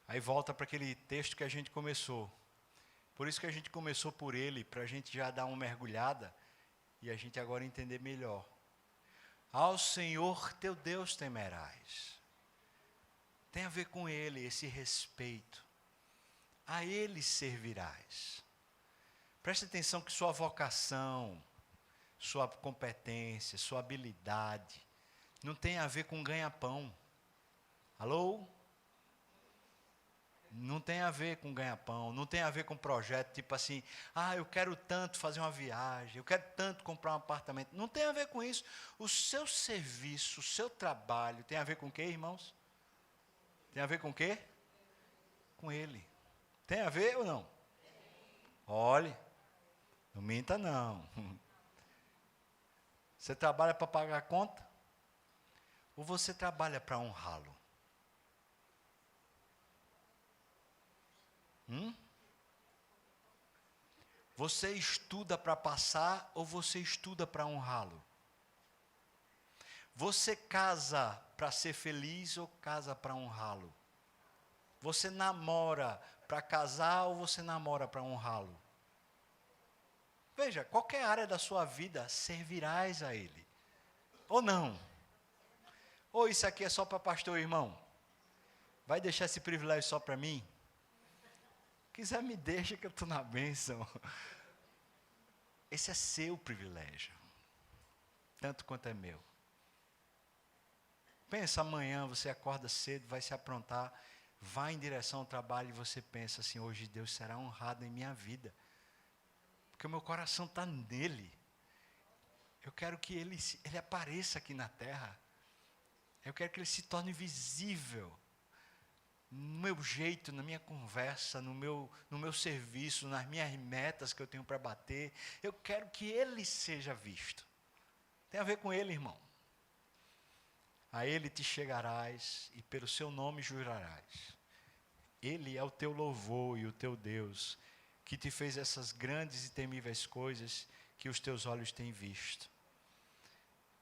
Aí volta para aquele texto que a gente começou. Por isso que a gente começou por ele, para a gente já dar uma mergulhada e a gente agora entender melhor. Ao Senhor teu Deus temerás. Tem a ver com Ele, esse respeito. A Ele servirás. Preste atenção que sua vocação, sua competência, sua habilidade, não tem a ver com ganha-pão. Alô? Não tem a ver com ganha-pão, não tem a ver com projeto tipo assim, eu quero tanto fazer uma viagem, eu quero tanto comprar um apartamento. Não tem a ver com isso. O seu serviço, o seu trabalho, tem a ver com o quê, irmãos? Tem a ver com o quê? Com Ele. Tem a ver ou não? Olhe, não minta não. Você trabalha para pagar a conta? Ou você trabalha para honrá-lo? Você estuda para passar ou você estuda para honrá-lo? Você casa para ser feliz ou casa para honrá-lo? Você namora para casar ou você namora para honrá-lo? Veja, qualquer área da sua vida servirás a Ele. Ou não? Ou isso aqui é só para pastor, irmão? Vai deixar esse privilégio só para mim? Quiser me deixa que eu estou na bênção. Esse é seu privilégio. Tanto quanto é meu. Pensa, amanhã você acorda cedo, vai se aprontar, vai em direção ao trabalho e você pensa assim, hoje Deus será honrado em minha vida. Porque o meu coração está nele. Eu quero que ele apareça aqui na terra. Eu quero que ele se torne visível. No meu jeito, na minha conversa, no meu serviço, nas minhas metas que eu tenho para bater. Eu quero que ele seja visto. Tem a ver com ele, irmão. A ele te chegarás e pelo seu nome jurarás. Ele é o teu louvor e o teu Deus, que te fez essas grandes e temíveis coisas que os teus olhos têm visto.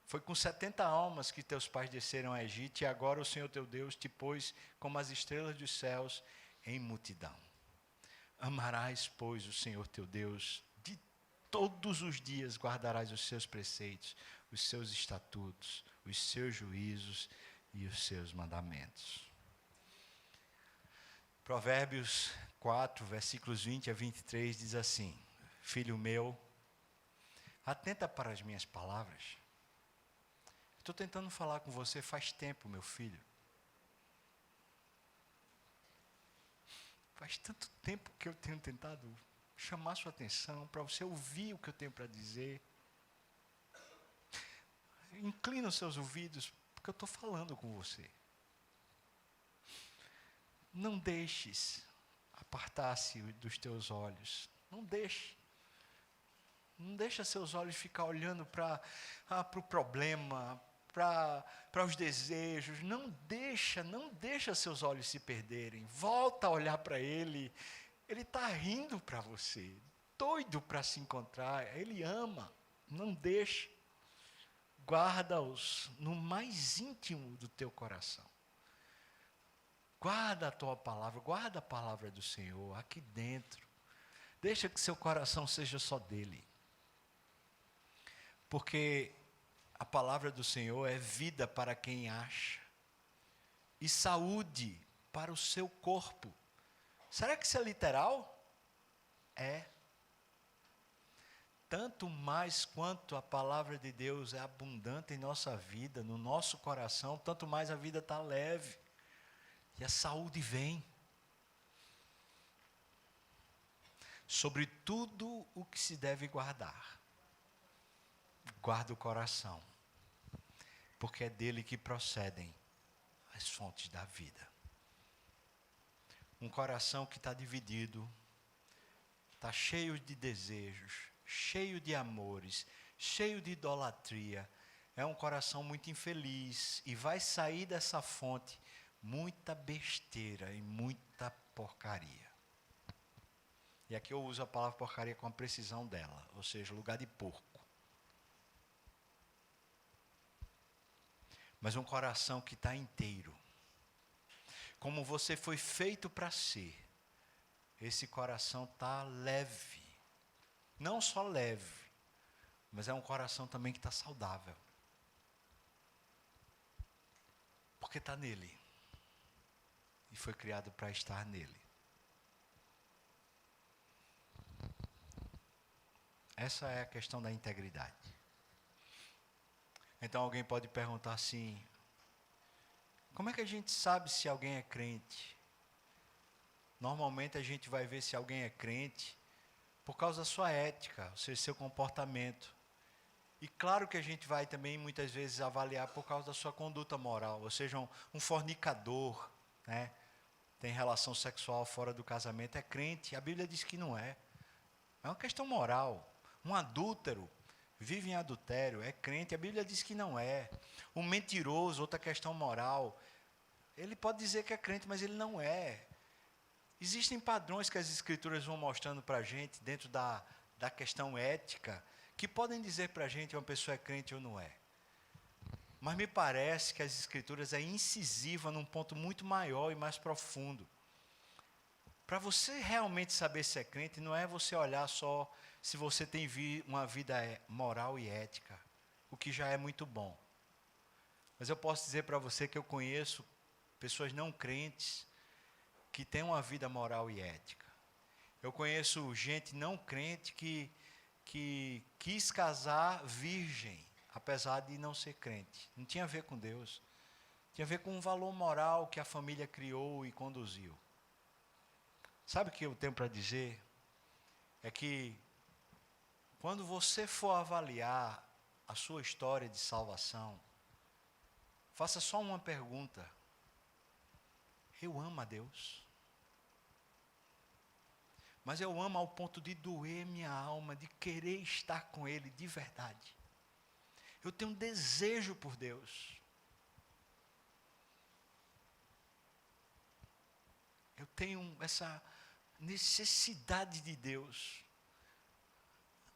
Foi com 70 almas que teus pais desceram ao Egito, e agora o Senhor teu Deus te pôs como as estrelas dos céus em multidão. Amarás, pois, o Senhor teu Deus, de todos os dias guardarás os seus preceitos, os seus estatutos, os seus juízos e os seus mandamentos. Provérbios 4, versículos 20 a 23 diz assim: Filho meu, atenta para as minhas palavras. Estou tentando falar com você faz tempo, meu filho. Faz tanto tempo que eu tenho tentado chamar sua atenção para você ouvir o que eu tenho para dizer. Inclina os seus ouvidos, porque eu estou falando com você. Não deixes apartar-se dos teus olhos. Não deixe. Não deixa seus olhos ficar olhando para o problema, para os desejos. Não deixa seus olhos se perderem. Volta a olhar para Ele. Ele está rindo para você, doido para se encontrar. Ele ama. Não deixe. Guarda-os no mais íntimo do teu coração. Guarda a tua palavra, guarda a palavra do Senhor aqui dentro. Deixa que seu coração seja só dele. Porque a palavra do Senhor é vida para quem acha e saúde para o seu corpo. Será que isso é literal? É. Tanto mais quanto a palavra de Deus é abundante em nossa vida, no nosso coração, tanto mais a vida está leve. E a saúde vem. Sobre tudo o que se deve guardar, guarda o coração, porque é dele que procedem as fontes da vida. Um coração que está dividido, está cheio de desejos, cheio de amores, cheio de idolatria, é um coração muito infeliz e vai sair dessa fonte muita besteira e muita porcaria. E aqui eu uso a palavra porcaria com a precisão dela, ou seja, lugar de porco. Mas um coração que está inteiro, como você foi feito para ser, esse coração está leve. Não só leve, mas é um coração também que está saudável. Porque está nele. E foi criado para estar nele. Essa é a questão da integridade. Então alguém pode perguntar assim: como é que a gente sabe se alguém é crente? Normalmente a gente vai ver se alguém é crente por causa da sua ética, ou seja, seu comportamento. E claro que a gente vai também muitas vezes avaliar por causa da sua conduta moral, ou seja, um fornicador, né? Tem relação sexual fora do casamento, é crente. A Bíblia diz que não é. É uma questão moral. Um adúltero vive em adultério, é crente. A Bíblia diz que não é. Um mentiroso, outra questão moral. Ele pode dizer que é crente, mas ele não é. Existem padrões que as Escrituras vão mostrando para a gente, dentro da questão ética, que podem dizer para a gente se uma pessoa é crente ou não é. Mas me parece que as Escrituras é incisiva num ponto muito maior e mais profundo. Para você realmente saber se é crente, não é você olhar só se você tem uma vida moral e ética, o que já é muito bom. Mas eu posso dizer para você que eu conheço pessoas não crentes que têm uma vida moral e ética. Eu conheço gente não crente que quis casar virgem, apesar de não ser crente. Não tinha a ver com Deus. Tinha a ver com um valor moral que a família criou e conduziu. Sabe o que eu tenho para dizer? É que quando você for avaliar a sua história de salvação, faça só uma pergunta: eu amo a Deus? Mas eu amo ao ponto de doer minha alma, de querer estar com Ele de verdade. Eu tenho um desejo por Deus. Eu tenho essa necessidade de Deus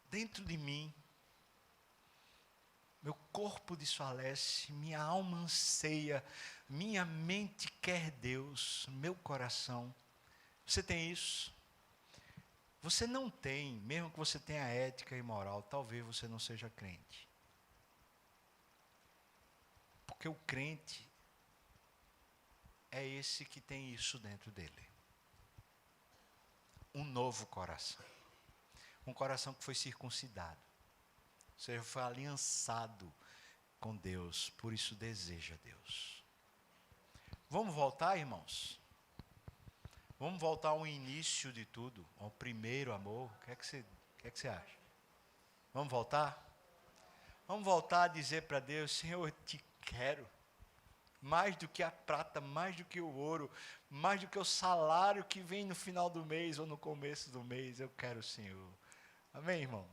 dentro de mim. Meu corpo desfalece, minha alma anseia, minha mente quer Deus, meu coração. Você tem isso? Você não tem, mesmo que você tenha ética e moral, talvez você não seja crente. Porque o crente é esse que tem isso dentro dele. Um novo coração. Um coração que foi circuncidado. Ou seja, foi aliançado com Deus, por isso deseja Deus. Vamos voltar, irmãos? Vamos voltar ao início de tudo, ao primeiro amor. O que é que você acha? Vamos voltar? Vamos voltar a dizer para Deus: Senhor, eu te quero. mais do que a prata, mais do que o ouro, mais do que o salário que vem no final do mês ou no começo do mês. Eu quero o Senhor. Amém, irmão?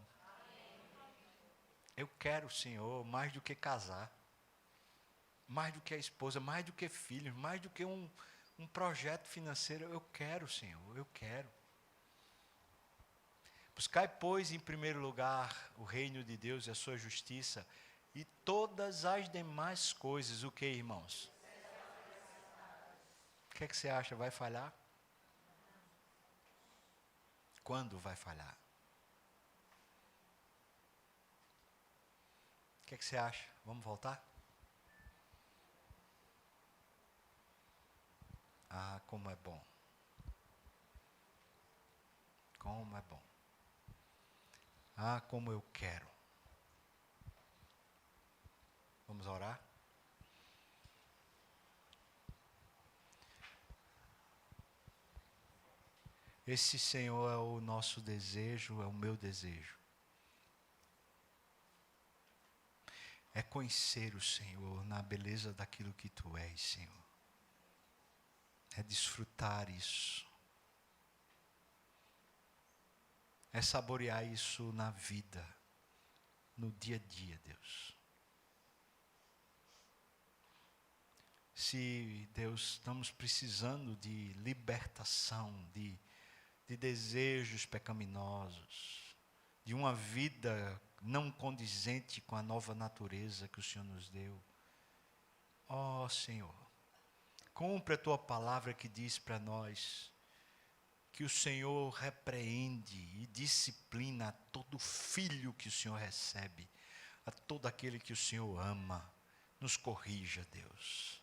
Eu quero o Senhor mais do que casar, mais do que a esposa, mais do que filhos, mais do que um projeto financeiro. Eu quero o Senhor, eu quero. Buscai, pois, em primeiro lugar o reino de Deus e a sua justiça, e todas as demais coisas, o que, irmãos? O que é que você acha? Vai falhar? Quando vai falhar? O que é que você acha? Vamos voltar? Ah, como é bom. Como é bom. Ah, como eu quero. Vamos orar? Esse, Senhor, é o nosso desejo, é o meu desejo. É conhecer o Senhor na beleza daquilo que Tu és, Senhor. É desfrutar isso. É saborear isso na vida, no dia a dia, Deus. Se, Deus, estamos precisando de libertação, de desejos pecaminosos, de uma vida não condizente com a nova natureza que o Senhor nos deu. Ó Senhor, cumpre a Tua palavra que diz para nós que o Senhor repreende e disciplina a todo filho que o Senhor recebe, a todo aquele que o Senhor ama. Nos corrija, Deus.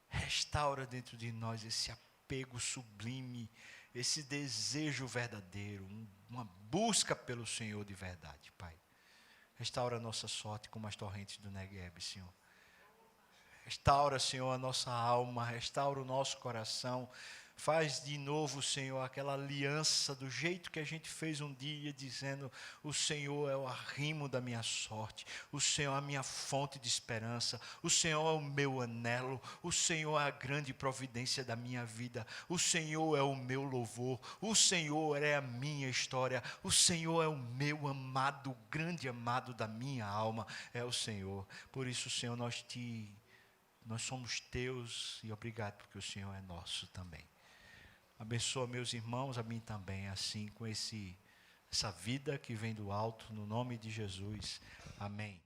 Restaura dentro de nós esse apego sublime, esse desejo verdadeiro, uma busca pelo Senhor de verdade, Pai. Restaura a nossa sorte como as torrentes do Negueb, Senhor. Restaura, Senhor, a nossa alma, restaura o nosso coração. Faz de novo, Senhor, aquela aliança do jeito que a gente fez um dia, dizendo: o Senhor é o arrimo da minha sorte, o Senhor é a minha fonte de esperança, o Senhor é o meu anelo, o Senhor é a grande providência da minha vida, o Senhor é o meu louvor, o Senhor é a minha história, o Senhor é o meu amado, o grande amado da minha alma, é o Senhor. Por isso, Senhor, nós somos teus e obrigado porque o Senhor é nosso também. Abençoa meus irmãos, a mim também, assim, com essa vida que vem do alto, no nome de Jesus. Amém.